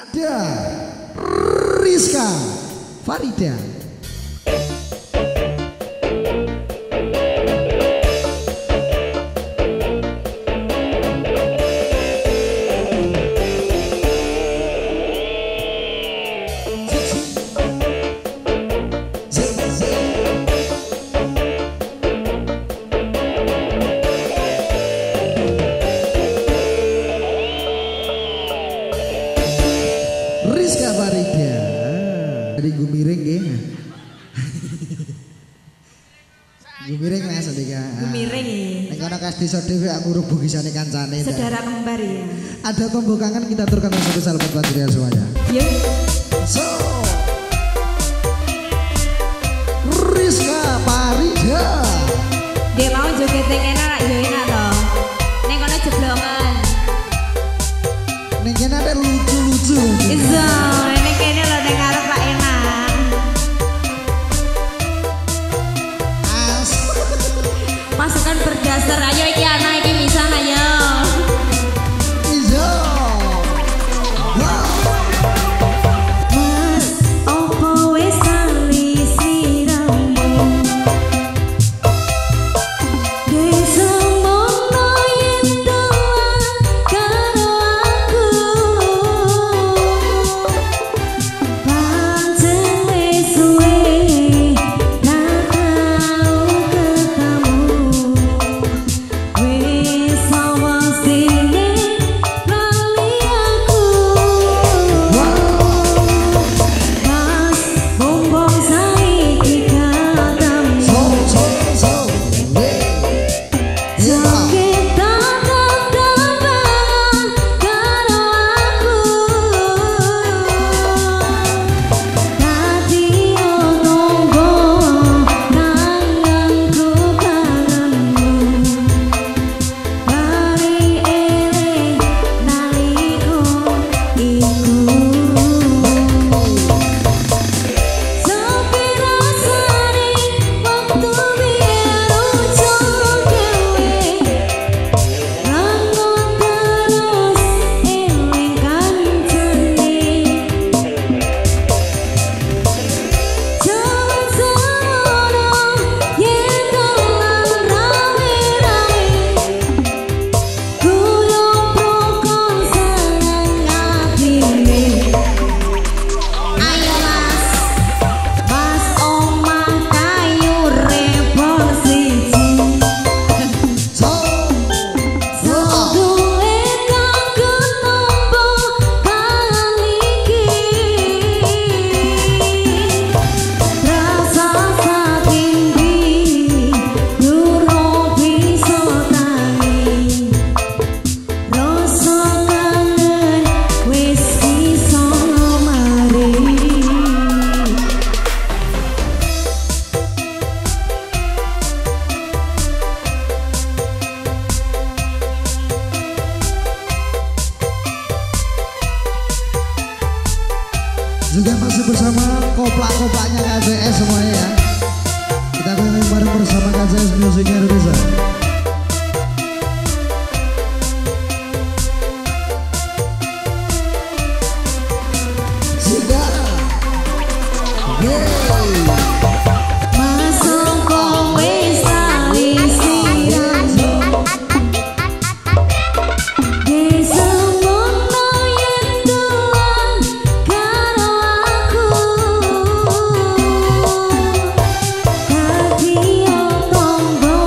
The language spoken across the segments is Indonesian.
Ada Rizka Farida. Rizka Farida dari Gumiring nggih. Gumiring Mas Andika. Gumiring. Nek ana kas desa dhewe aku rubuh gisane kancane. Saudara kembar ya. Ada pembukangan kita turkan satu sahabat Badrian semuanya. Yuk. So Rizka Farida. Dia mau joget yang enak, yo enak toh. Nek kono jeblongan. Nek kene ada lucu-lucu. Iso, nek kene lho nek arep Pak enak. As. Pasukan berdasar ayo iki anak iki bisa ayo. Iso. Mas, opo wis sali siramu? Desemono yen doan karo aku. Pancen wis suwe ra tau ketemu. Wis awas dene lali aku. Mas, mumpung saiki katamu. So. Sakit tangan karo aku. Tadi nunggu tanganku tanganmu. Bali eling naliku iku. Sampai rasane waktu biar ujung dewe. Rangon terus eling kancane. Jangan semono yen dolan rame-rame. Guyub rukun seneng atine. Ayo Mas omah kayu repot siji. Duwe kanggo nampa kan iki. Rasa satindi durung bisa tangi. Rasa kangen wis iso mari. Juga masih bersama koplak-koplaknya KCS semuanya ya. Kita keliling bareng bersama KCS Music Indonesia. Sudah. Masuk kowe sali siramu. Desemono yen doan karo aku. Dadi tombo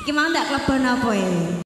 Iki mau ndak klebon apa ya?